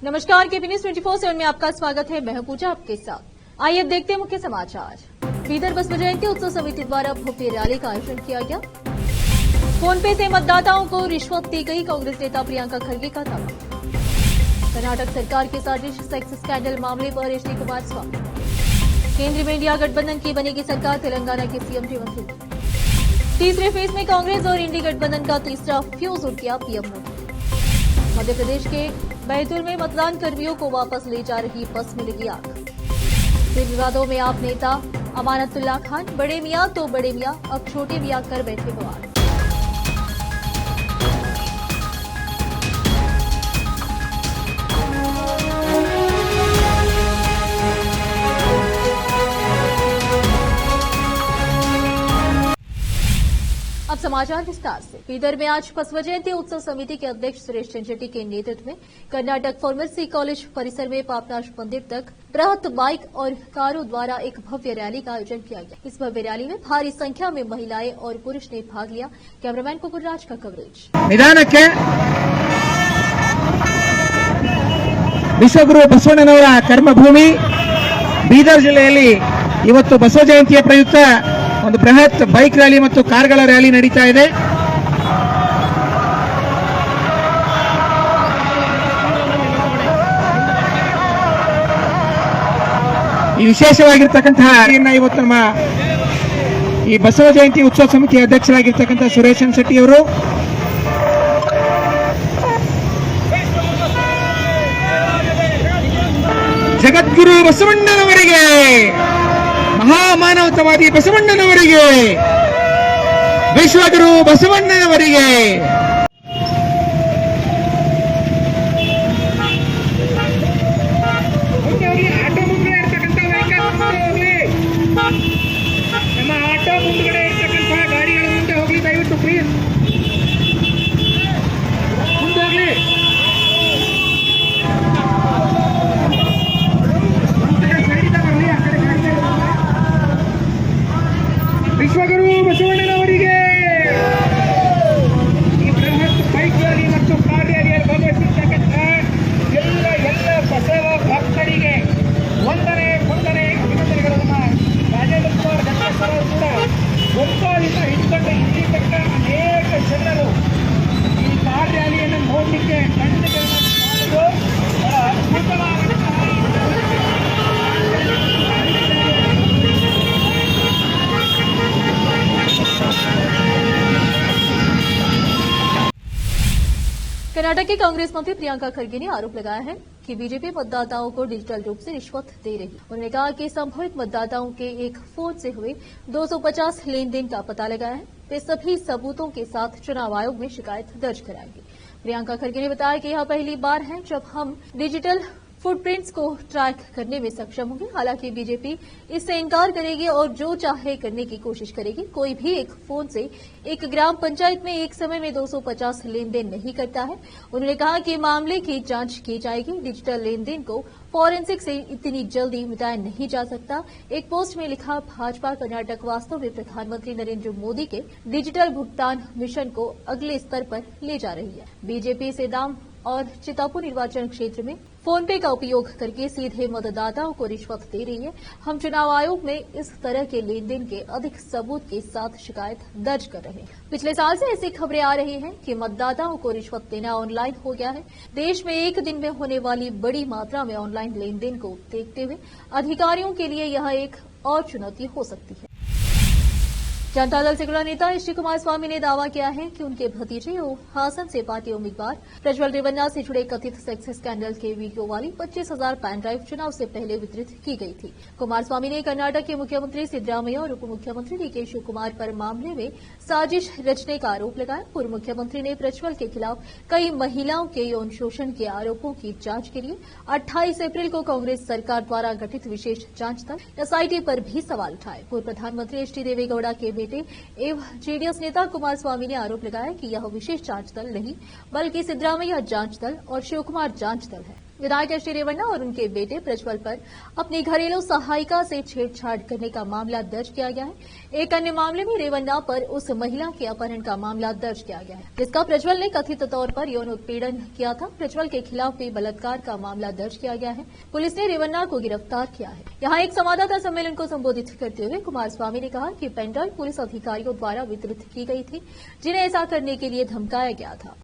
नमस्कार, KP news 24/7 में आपका स्वागत है। मैं हूं पूजा आपके साथ। आइए अब देखते हैं मुख्य समाचार। बीदर बसव जयंती उत्सव समिति द्वारा भव्य रैली का आयोजन किया गया। फोन पे से मतदाताओं को रिश्वत दी गई, कांग्रेस नेता प्रियंका खड़गे का दावा। कर्नाटक सरकार के साजिश सेक्स स्कैंडल मामले पर एचडी कुमारस्वामी। केंद्र में इंडिया गठबंधन की बनेगी सरकार, तेलंगाना के सीएम रेवंत रेड्डी। तीसरे फेज में कांग्रेस और इंडी गठबंधन का तीसरा फ्यूज उड़ गया, पीएम मोदी। मध्य प्रदेश के बैतूल में मतदान कर्मियों को वापस ले जा रही बस में लगी आग। फिर विवादों में आप नेता अमानतुल्लाह खान, बड़े मियां तो बड़े मियां, अब छोटे मियां कर बैठे बवाल। अब समाचार विस्तार से। बीदर में आज बसव जयंती उत्सव समिति के अध्यक्ष सुरेश चंचेटी के नेतृत्व में कर्नाटक फार्मेसी कॉलेज परिसर में पापनाश मंदिर तक बृहत बाइक और कारों द्वारा एक भव्य रैली का आयोजन किया गया। इस भव्य रैली में भारी संख्या में महिलाएं और पुरुष ने भाग लिया। कैमरामैन कुकुरराज का कवरेज। निधानಕ್ಕೆ ವಿಶ್ವಗುರು ಬಸವಣ್ಣನವರ ಕರ್ಮಭೂಮಿ ಬೀದರ್ ಜಿಲ್ಲೆಯಲ್ಲಿ ಇವತ್ತು ಬಸವ ಜಯಂತಿಯ ಪ್ರಯುಕ್ತ ಒಂದು ಬೃಹತ್ ಬೈಕ್ ರ್ಯಾಲಿ ಮತ್ತು ಕಾರ್ಗಳ ರ್ಯಾಲಿ ನಡೀತಾ ಇದೆ. ಈ ವಿಶೇಷವಾಗಿರ್ತಕ್ಕಂತಹ ಇವತ್ತು ನಮ್ಮ ಈ ಬಸವ ಜಯಂತಿ ಉತ್ಸವ ಸಮಿತಿ ಅಧ್ಯಕ್ಷರಾಗಿರ್ತಕ್ಕಂಥ ಸುರೇಶ್ ಶೆಟ್ಟಿ ಅವರು ಜಗದ್ಗುರು ಬಸವಣ್ಣನವರಿಗೆ, ಮಹಾಮಾನವತಾವಾದಿ ಬಸವಣ್ಣನವರಿಗೆ, ವಿಶ್ವಗುರು ಬಸವಣ್ಣನವರಿಗೆ ಆಟೋ ಮುಂದೆ ಇರ್ತಕ್ಕಂಥ ನಮ್ಮ ಆಟೋ ಮುಂದ್ಗಡೆ ಇರ್ತಕ್ಕಂಥ ಗಾಡಿಗಳ ಮುಂದೆ ಹೋಗ್ಲಿ, ದಯವಿಟ್ಟು ಪ್ಲೀಸ್ ಮುಂದೆ ಹೋಗ್ಲಿ. ವಿಶ್ವಗುರು ಬಸವಣ್ಣನವರಿಗೆ ಈ ಬೃಹತ್ ಬೈಕ್ ರ್ಯಾಲಿ ಮತ್ತು ಕಾರ್ ರ್ಯಾಲಿಯಲ್ಲಿ ಭಾಗವಹಿಸಿರ್ತಕ್ಕಂಥ ಎಲ್ಲ ಬಸವ ಭಕ್ತರಿಗೆ ವಂದನೆ ಅಭಿನಂದನೆಗಳನ್ನು ರಾಜೇಂದ್ರ ಕುಮಾರ್ ಗಂಗೇಶ್ವರ ಅವರು ಕೂಡ ಒಪ್ಪಾದಿಂದ ಹಿಡ್ಕೊಂಡು ಇಲ್ಲಿ ತಕ್ಕ ಅನೇಕ ಜನರು ಈ ಕಾರ್ ರ್ಯಾಲಿಯನ್ನು ನೋಡಲಿಕ್ಕೆ ಖಂಡಿತವಾಗಿ ಮಾಡುವುದು ಬಹಳ ಅದ್ಭುತವಾದಂತಹ कर्नाटक के कांग्रेस मंत्री प्रियंका खड़गे ने आरोप लगाया है कि बीजेपी मतदाताओं को डिजिटल रूप से रिश्वत दे रही है। उन्होंने कहा कि संभावित मतदाताओं के एक फोन से हुए 250 लेन देन का पता लगाया है। वे सभी सबूतों के साथ चुनाव आयोग में शिकायत दर्ज कराएंगे। प्रियंका खड़गे ने बताया कि यह पहली बार है जब हम डिजिटल फुटप्रिंट्स को ट्रैक करने में सक्षम होंगे। हालांकि बीजेपी इससे इनकार करेगी और जो चाहे करने की कोशिश करेगी। कोई भी एक फोन से एक ग्राम पंचायत में एक समय में 250 लेन देन नहीं करता है। उन्होंने कहा कि मामले की जांच की जाएगी। डिजिटल लेन देन को फॉरेंसिक से इतनी जल्दी मिटाया नहीं जा सकता। एक पोस्ट में लिखा, भाजपा कर्नाटक वास्तव में प्रधानमंत्री नरेंद्र मोदी के डिजिटल भुगतान मिशन को अगले स्तर पर ले जा रही है। बीजेपी सेदाम और चितापुर निर्वाचन क्षेत्र में फोन पे का उपयोग करके सीधे मतदाताओं को रिश्वत दे रही है। हम चुनाव आयोग में इस तरह के लेन देन के अधिक सबूत के साथ शिकायत दर्ज कर रहे हैं। पिछले साल से ऐसी खबरें आ रही हैं कि मतदाताओं को रिश्वत देना ऑनलाइन हो गया है। देश में एक दिन में होने वाली बड़ी मात्रा में ऑनलाइन लेन देन को देखते हुए अधिकारियों के लिए यह एक और चुनौती हो सकती है। जनता दल से जुड़ा नेता एचडी कुमारस्वामी ने दावा किया है कि उनके भतीजे और हासन से पार्टी उम्मीदवार प्रज्वल रेवन्ना से जुड़े कथित सेक्स स्कैंडल के वीडियो वाली 25,000 पेन ड्राइव चुनाव से पहले वितरित की गई थी। कुमारस्वामी ने कर्नाटक के मुख्यमंत्री सिद्धरामैया और उप मुख्यमंत्री डीके शिवकुमार पर मामले में साजिश रचने का आरोप लगाया। पूर्व मुख्यमंत्री ने प्रज्वल के खिलाफ कई महिलाओं के यौन शोषण के आरोपों की जांच के लिए 28 अप्रैल को कांग्रेस सरकार द्वारा गठित विशेष जांच दल एसआईटी पर भी सवाल उठाए। पूर्व प्रधानमंत्री एचडी देवेगौड़ा के बेटे एवं जेडीएस नेता कुमारस्वामी ने आरोप लगाया कि यह विशेष जांच दल नहीं बल्कि सिद्धरामैया जांच दल और शिवकुमार जांच दल है। विधायक एस टी रेवन्ना और उनके बेटे प्रज्वल पर अपनी घरेलू सहायिका से छेड़छाड़ करने का मामला दर्ज किया गया है। एक अन्य मामले में रेवन्ना पर उस महिला के अपहरण का मामला दर्ज किया गया है, जिसका प्रज्वल ने कथित तौर पर यौन उत्पीड़न किया था। प्रज्वल के खिलाफ भी बलात्कार का मामला दर्ज किया गया है। पुलिस ने रेवन्ना को गिरफ्तार किया है। यहाँ एक संवाददाता सम्मेलन को संबोधित करते हुए कुमारस्वामी ने कहा कि पेनड्राइव पुलिस अधिकारियों द्वारा वितरित की गई थी, जिन्हें ऐसा करने के लिए धमकाया गया था।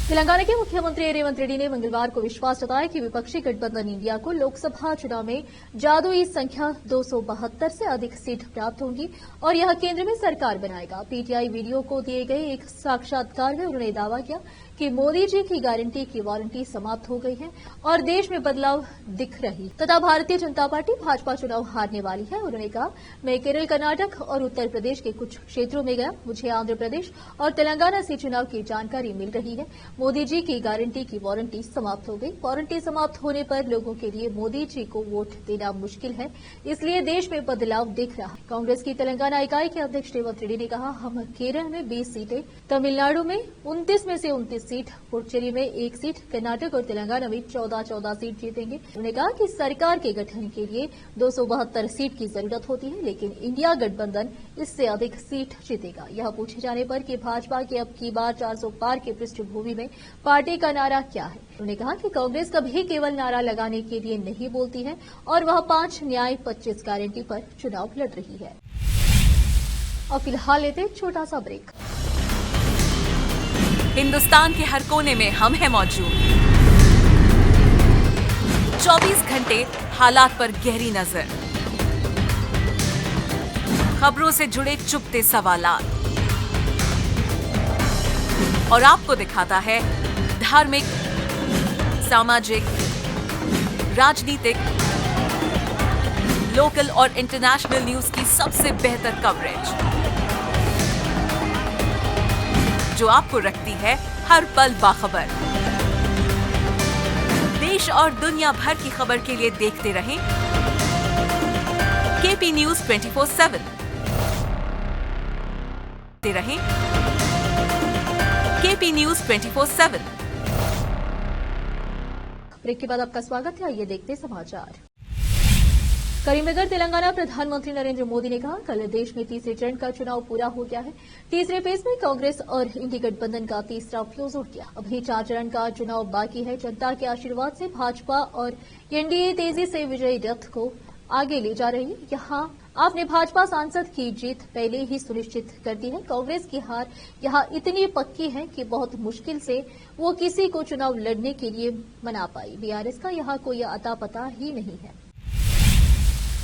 तेलंगाना के मुख्यमंत्री रेवंत रेड्डी ने मंगलवार को विश्वास जताया कि विपक्षी गठबंधन इंडिया को लोकसभा चुनाव में जादुई संख्या 272 से अधिक सीट प्राप्त होंगी और यह केंद्र में सरकार बनाएगा। पीटीआई वीडियो को दिए गए एक साक्षात्कार में उन्होंने दावा किया कि मोदी जी की गारंटी की वारंटी समाप्त हो गई है और देश में बदलाव दिख रही तथा भारतीय जनता पार्टी भाजपा चुनाव हारने वाली है। उन्होंने कहा, मैं केरल, कर्नाटक और उत्तर प्रदेश के कुछ क्षेत्रों में गया, मुझे आंध्र प्रदेश और तेलंगाना से चुनाव की जानकारी मिल रही है। मोदी जी की गारंटी की वारंटी समाप्त हो गई। वारंटी समाप्त होने पर लोगों के लिए मोदी जी को वोट देना मुश्किल है, इसलिए देश में बदलाव दिख रहा है। कांग्रेस की तेलंगाना इकाई के अध्यक्ष रेवंत रेड्डी ने कहा, हम केरल में 20 सीटें, तमिलनाडु में 29 में से 29 सीट, पुडुचेरी में 1 सीट, कर्नाटक और तेलंगाना में 14-14 सीट जीतेंगे। उन्होंने कहा कि सरकार के गठन के लिए 272 सीट की जरूरत होती है, लेकिन इंडिया गठबंधन इससे अधिक सीट जीतेगा। यह पूछे जाने पर कि भाजपा के अब की बार 400 पार की पृष्ठभूमि में पार्टी का नारा क्या है, उन्होंने कहा कि कांग्रेस कभी केवल नारा लगाने के लिए नहीं बोलती है और वह 5 न्याय 25 गारंटी पर चुनाव लड़ रही है। और फिलहाल लेते एक छोटा सा ब्रेक। हिंदुस्तान के हर कोने में हम हैं मौजूद। 24 घंटे हालात पर गहरी नजर, खबरों से जुड़े चुपते सवालात और आपको दिखाता है धार्मिक, सामाजिक, राजनीतिक, लोकल और इंटरनेशनल न्यूज की सबसे बेहतर कवरेज, जो आपको रखती है हर पल बाखबर। देश और दुनिया भर की खबर के लिए देखते रहें केपी न्यूज 24/7। देखते रहें केपी न्यूज 24/7। ब्रेक के बाद आपका स्वागत है। आइए देखते समाचार। करीमनगर तेलंगाना प्रधानमंत्री नरेंद्र मोदी ने कहा, कल देश में तीसरे चरण का चुनाव पूरा हो गया है। तीसरे फेज में कांग्रेस और इंडी गठबंधन का तीसरा फ्यूज उड़ गया। अभी 4 चरण का चुनाव बाकी है। जनता के आशीर्वाद से भाजपा और एनडीए तेजी से विजयी रथ को आगे ले जा रही है। यहां आपने भाजपा सांसद की जीत पहले ही सुनिश्चित कर दी है। कांग्रेस की हार यहां इतनी पक्की है कि बहुत मुश्किल से वो किसी को चुनाव लड़ने के लिए मना पाई। बीआरएस का यहां कोई अता पता ही नहीं है।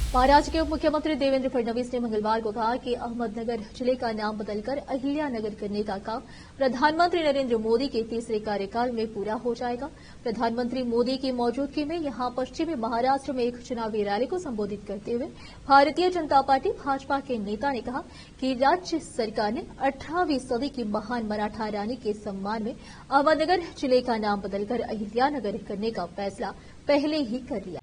महाराष्ट्र के उप मुख्यमंत्री देवेंद्र फडणवीस ने मंगलवार को कहा कि अहमदनगर जिले का नाम बदलकर अहिल्यानगर करने का काम प्रधानमंत्री नरेंद्र मोदी के तीसरे कार्यकाल में पूरा हो जाएगा। प्रधानमंत्री मोदी की मौजूदगी में यहां पश्चिमी महाराष्ट्र में एक चुनावी रैली को संबोधित करते हुए भारतीय जनता पार्टी भाजपा के नेता ने कहा कि राज्य सरकार ने 18वीं सदी की महान मराठा रानी के सम्मान में अहमदनगर जिले का नाम बदलकर अहिल्यानगर करने का फैसला पहले ही कर लिया।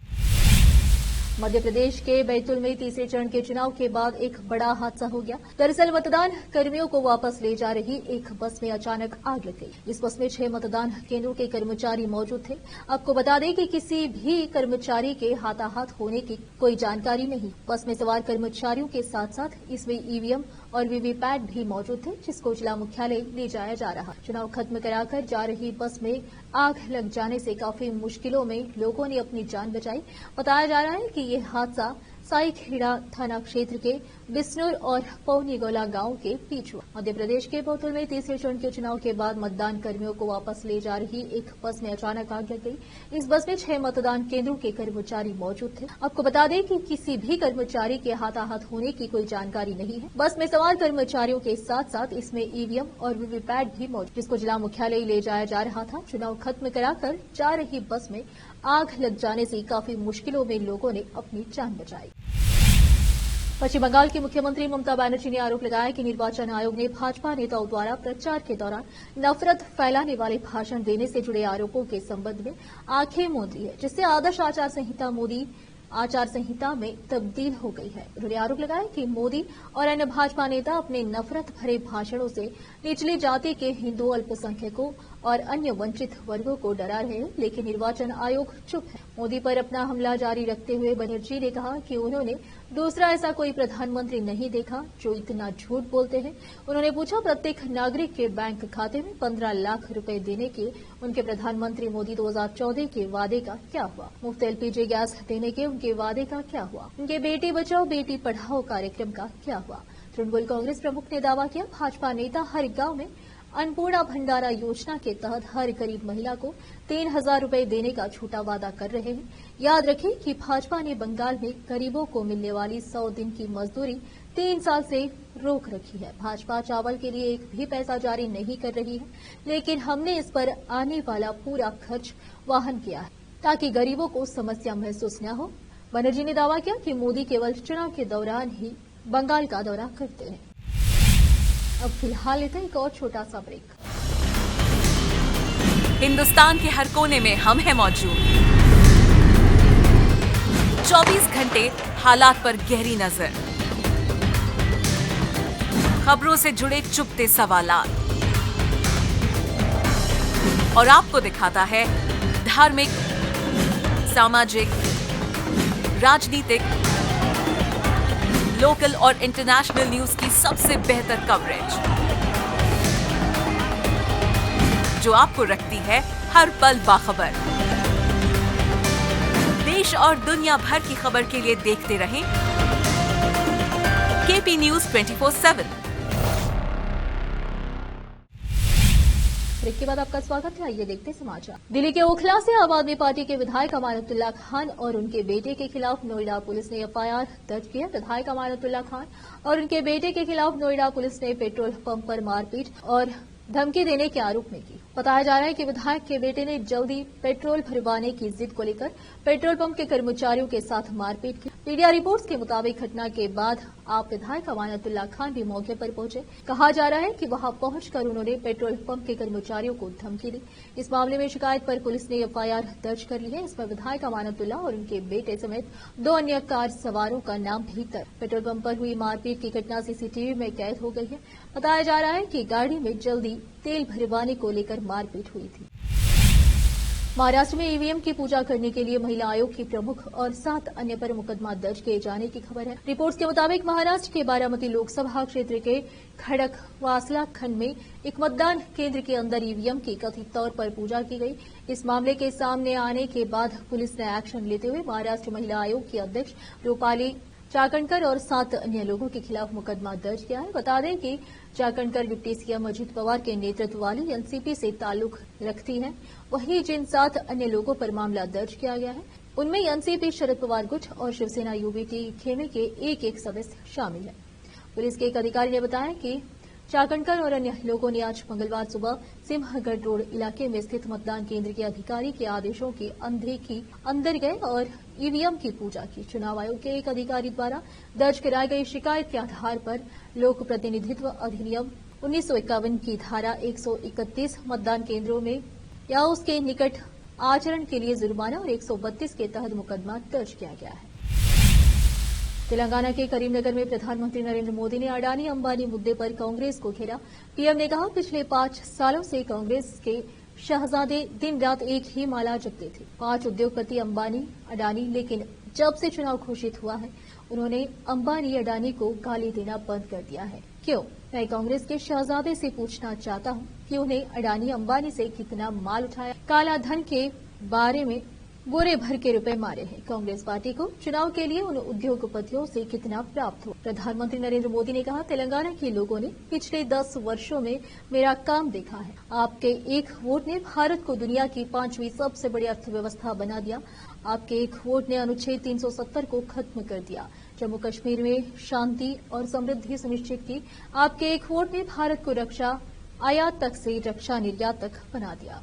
मध्य प्रदेश के बैतूल में तीसरे चरण के चुनाव के बाद एक बड़ा हादसा हो गया। दरअसल मतदान कर्मियों को वापस ले जा रही एक बस में अचानक आग लग गई। इस बस में 6 मतदान केंद्रों के कर्मचारी मौजूद थे। आपको बता दें कि किसी भी कर्मचारी के हाथाहाथ होने की कोई जानकारी नहीं। बस में सवार कर्मचारियों के साथ साथ इसमें ईवीएम और वीवीपैट भी मौजूद थे, जिसको जिला मुख्यालय ले जाया जा रहा। चुनाव खत्म कराकर जा रही बस में आग लग जाने से काफी मुश्किलों में लोगों ने अपनी जान बचाई। बताया जा रहा है कि ये हादसा साईखेड़ा थाना क्षेत्र के बिस्नूर और पौनीगोला गांव के बीच हुआ। मध्य प्रदेश के बैतूल में तीसरे चरण के चुनाव के बाद मतदान कर्मियों को वापस ले जा रही एक बस में अचानक आग लग गई। इस बस में 6 मतदान केंद्रों के कर्मचारी मौजूद थे। आपको बता दें कि किसी भी कर्मचारी के हाथाहाथ होने की कोई जानकारी नहीं है। बस में सवार कर्मचारियों के साथ साथ इसमें ईवीएम और वीवीपैट भी मौजूद, जिसको जिला मुख्यालय ले जाया जा रहा था। चुनाव खत्म कराकर जा रही बस में आग लग जाने से काफी मुश्किलों में लोगों ने अपनी जान बचाई। पश्चिम बंगाल की मुख्यमंत्री ममता बनर्जी ने आरोप लगाया कि निर्वाचन आयोग ने भाजपा नेताओं द्वारा प्रचार के दौरान नफरत फैलाने वाले भाषण देने से जुड़े आरोपों के संबंध में आंखें मूंद ली है, जिससे आदर्श आचार संहिता में तब्दील हो गई है। उन्होंने आरोप लगाया कि मोदी और अन्य भाजपा नेता अपने नफरत भरे भाषणों से निचली जाति के हिंदू, अल्पसंख्यकों और अन्य वंचित वर्गों को डरा रहे हैं, लेकिन निर्वाचन आयोग चुप है। मोदी पर अपना हमला जारी रखते हुए बनर्जी ने कहा कि उन्होंने दूसरा ऐसा कोई प्रधानमंत्री नहीं देखा जो इतना झूठ बोलते हैं। उन्होंने पूछा, प्रत्येक नागरिक के बैंक खाते में 15 लाख रुपए देने के उनके प्रधानमंत्री मोदी 2014 के वादे का क्या हुआ? मुफ्त एलपीजी गैस देने के उनके वादे का क्या हुआ? उनके बेटी बचाओ बेटी पढ़ाओ कार्यक्रम का क्या हुआ? तृणमूल कांग्रेस प्रमुख ने दावा किया, भाजपा नेता हर गांव में अन्नपूर्णा भंडारा योजना के तहत हर गरीब महिला को 3,000 रुपए देने का झूठा वादा कर रहे हैं। याद रखें कि भाजपा ने बंगाल में गरीबों को मिलने वाली 100 दिन की मजदूरी 3 साल से रोक रखी है। भाजपा चावल के लिए एक भी पैसा जारी नहीं कर रही है, लेकिन हमने इस पर आने वाला पूरा खर्च वहन किया है ताकि गरीबों को समस्या महसूस न हो। बनर्जी ने दावा किया कि मोदी केवल चुनाव के दौरान ही बंगाल का दौरा करते हैं। अब फिलहाल लेते हैं एक और छोटा सा ब्रेक। हिंदुस्तान के हर कोने में हम हैं मौजूद। 24 घंटे हालात पर गहरी नजर, खबरों से जुड़े चुपते सवालात और आपको दिखाता है धार्मिक, सामाजिक, राजनीतिक, लोकल और इंटरनेशनल न्यूज की सबसे बेहतर कवरेज जो आपको रखती है हर पल बाखबर। देश और दुनिया भर की खबर के लिए देखते रहें केपी न्यूज 24/7। ब्रेक के बाद आपका स्वागत है। आइए देखते हैं समाचार। दिल्ली के ओखला से आम आदमी पार्टी के विधायक अमानतुल्लाह खान और उनके बेटे के खिलाफ नोएडा पुलिस ने एफआईआर दर्ज किया। विधायक अमानतुल्लाह खान और उनके बेटे के खिलाफ नोएडा पुलिस ने पेट्रोल पंप पर मारपीट और धमकी देने के आरोप में की। बताया जा रहा है कि विधायक के बेटे ने जल्दी पेट्रोल भरवाने की जिद को लेकर पेट्रोल पंप के कर्मचारियों के साथ मारपीट की। मीडिया रिपोर्ट्स के मुताबिक घटना के बाद आप विधायक अमानतुल्लाह खान भी मौके पर पहुंचे। कहा जा रहा है कि वहां पहुंचकर उन्होंने पेट्रोल पंप के कर्मचारियों को धमकी दी। इस मामले में शिकायत पर पुलिस ने एफआईआर दर्ज कर ली है। इसमें विधायक अमानतुल्लाह और उनके बेटे समेत 2 अन्य कार सवारों का नाम भी दर्ज। पेट्रोल पंप पर हुई मारपीट की घटना सीसीटीवी में कैद हो गई है। बताया जा रहा है कि गाड़ी में जल्दी तेल भरवाने को लेकर मारपीट हुई थी। महाराष्ट्र में ईवीएम की पूजा करने के लिए महिला आयोग की प्रमुख और 7 अन्य पर मुकदमा दर्ज किए जाने की खबर है। रिपोर्ट्स के मुताबिक महाराष्ट्र के बारामती लोकसभा क्षेत्र के खड़कवासला खंड में एक मतदान केंद्र के अंदर ईवीएम की कथित तौर पर पूजा की गई। इस मामले के सामने आने के बाद पुलिस ने एक्शन लेते हुए महाराष्ट्र महिला आयोग की अध्यक्ष रूपाली चाकणकर और 7 अन्य लोगों के खिलाफ मुकदमा दर्ज किया है। बता दें कि चाकणकर डिप्टी सीएम अजित पवार के नेतृत्व वाली एनसीपी से ताल्लुक रखती हैं। वहीं जिन 7 अन्य लोगों पर मामला दर्ज किया गया है उनमें एनसीपी शरद पवार गुट और शिवसेना यूबीटी खेमे के एक सदस्य शामिल है। पुलिस के एक अधिकारी ने बताया कि चाकणकर और अन्य लोगों ने आज मंगलवार सुबह सिंहगढ़ रोड इलाके में स्थित मतदान केंद्र के अधिकारी के आदेशों की अनदेखी अंदर गए और ईवीएम की पूजा की। चुनाव आयोग के एक अधिकारी द्वारा दर्ज कराई गई शिकायत के आधार पर लोक प्रतिनिधित्व अधिनियम 1951 की धारा 131 मतदान केंद्रों में या उसके निकट आचरण के लिए जुर्माना और 132 के तहत मुकदमा दर्ज किया गया है। तेलंगाना के करीमनगर में प्रधानमंत्री नरेंद्र मोदी ने अडानी अंबानी मुद्दे पर कांग्रेस को घेरा। पीएम ने कहा, पिछले 5 सालों से कांग्रेस के शहजादे दिन रात एक ही माला जपते थे, 5 उद्योगपति अंबानी अडानी, लेकिन जब से चुनाव घोषित हुआ है उन्होंने अंबानी अडानी को गाली देना बंद कर दिया है। क्यों? मैं कांग्रेस के शहजादे से पूछना चाहता हूं कि उन्हें अडानी अंबानी से कितना माल उठाया, काला धन के बारे में बोरे भर के रुपए मारे हैं। कांग्रेस पार्टी को चुनाव के लिए उन उद्योगपतियों से कितना प्राप्त हो। प्रधानमंत्री नरेंद्र मोदी ने कहा, तेलंगाना के लोगों ने पिछले 10 वर्षों में मेरा काम देखा है। आपके एक वोट ने भारत को दुनिया की 5वीं सबसे बड़ी अर्थव्यवस्था बना दिया। आपके एक वोट ने अनुच्छेद 370 को खत्म कर दिया। जम्मू कश्मीर में शांति और समृद्धि सुनिश्चित की। आपके एक वोट ने भारत को रक्षा आयात तक से रक्षा निर्यात तक बना दिया।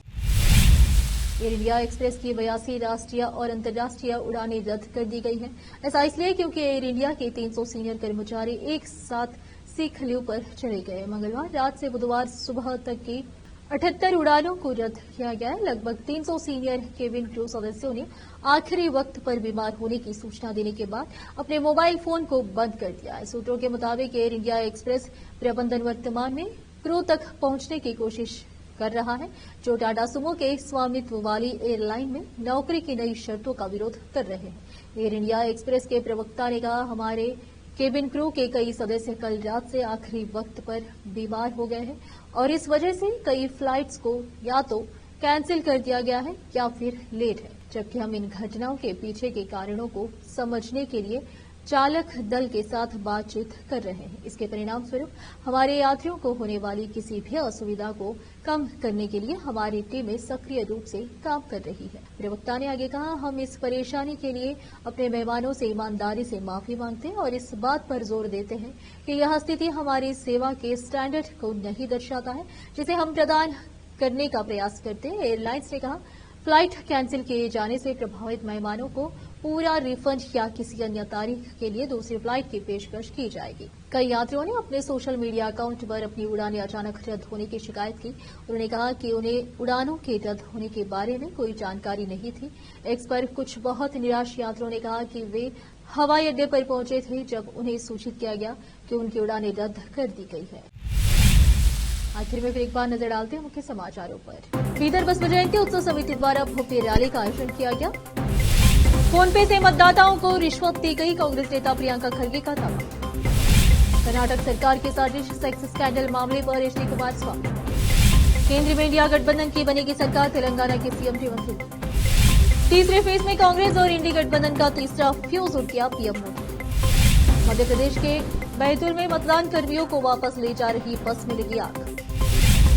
एयर इंडिया एक्सप्रेस की 82 राष्ट्रीय और अंतर्राष्ट्रीय उड़ानें रद्द कर दी गई हैं। ऐसा इसलिए क्योंकि एयर इंडिया के 300 सीनियर कर्मचारी एक साथ सिख लीव पर चले गए। मंगलवार रात से बुधवार सुबह तक की 78 उड़ानों को रद्द किया गया है। लगभग 300 सीनियर केबिन क्रू सदस्यों ने आखिरी वक्त पर बीमार होने की सूचना देने के बाद अपने मोबाइल फोन को बंद कर दिया है। सूत्रों के मुताबिक एयर इंडिया एक्सप्रेस प्रबंधन वर्तमान में क्रू तक पहुंचने की कोशिश कर रहा है, जो टाटा सुमो के स्वामित्व वाली एयरलाइन में नौकरी की नई शर्तों का विरोध कर रहे हैं। एयर इंडिया एक्सप्रेस के प्रवक्ता ने कहा, हमारे केबिन क्रू के कई सदस्य कल रात से आखिरी वक्त पर बीमार हो गए हैं और इस वजह से कई फ्लाइट्स को या तो कैंसिल कर दिया गया है या फिर लेट है, जबकि हम इन घटनाओं के पीछे के कारणों को समझने के लिए चालक दल के साथ बातचीत कर रहे हैं। इसके परिणाम स्वरूप हमारे यात्रियों को होने वाली किसी भी असुविधा को कम करने के लिए हमारी टीमें सक्रिय रूप से काम कर रही है। प्रवक्ता ने आगे कहा, हम इस परेशानी के लिए अपने मेहमानों से ईमानदारी से माफी मांगते हैं और इस बात पर जोर देते हैं कि यह स्थिति हमारी सेवा के स्टैंडर्ड को नहीं दर्शाता है, जिसे हम प्रदान करने का प्रयास करते हैं। एयरलाइंस ने कहा, फ्लाइट कैंसिल किए जाने से प्रभावित मेहमानों को पूरा रिफंड या किसी अन्य तारीख के लिए दूसरी फ्लाइट की पेशकश की जाएगी। कई यात्रियों ने अपने सोशल मीडिया अकाउंट पर अपनी उड़ानें अचानक रद्द होने की शिकायत की। उन्होंने कहा कि उन्हें उड़ानों के रद्द होने के बारे में कोई जानकारी नहीं थी। एक्स पर कुछ बहुत निराश यात्रियों ने कहा कि वे हवाई अड्डे पर पहुंचे थे जब उन्हें सूचित किया गया कि उनकी उड़ानें रद्द कर दी गई है। आखिर में फिर एक बार नजर डालते हैं मुख्य समाचारों पर। बीदर बसपा जयंती उत्सव समिति द्वारा भव्य रैली का आयोजन किया गया। फोन पे से मतदाताओं को रिश्वत दी गई, कांग्रेस नेता प्रियंका खरगे का दावा। कर्नाटक सरकार के साजिश सेक्स स्कैंडल मामले पर एचडी कुमारस्वामी। केंद्र में इंडिया गठबंधन की बनेगी सरकार, तेलंगाना के सीएम रेवंत रेड्डी। तीसरे फेज में कांग्रेस और इंडी गठबंधन का तीसरा फ्यूज उड़ गया, पीएम मोदी। मध्य प्रदेश के बैतूल में मतदान कर्मियों को वापस ले जा रही बस में लगी आग।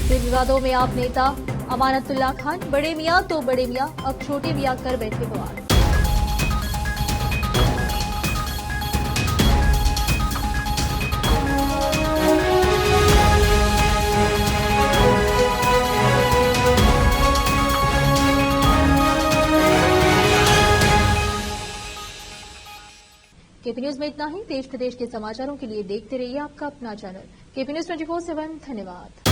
फिर विवादों में आप नेता अमानतुल्ला खान, बड़े मियां तो बड़े मियां, अब छोटे मियां कर बैठे बवाल। केपी न्यूज में इतना ही। देश प्रदेश के समाचारों के लिए देखते रहिए आपका अपना चैनल केपी न्यूज 24/7। धन्यवाद।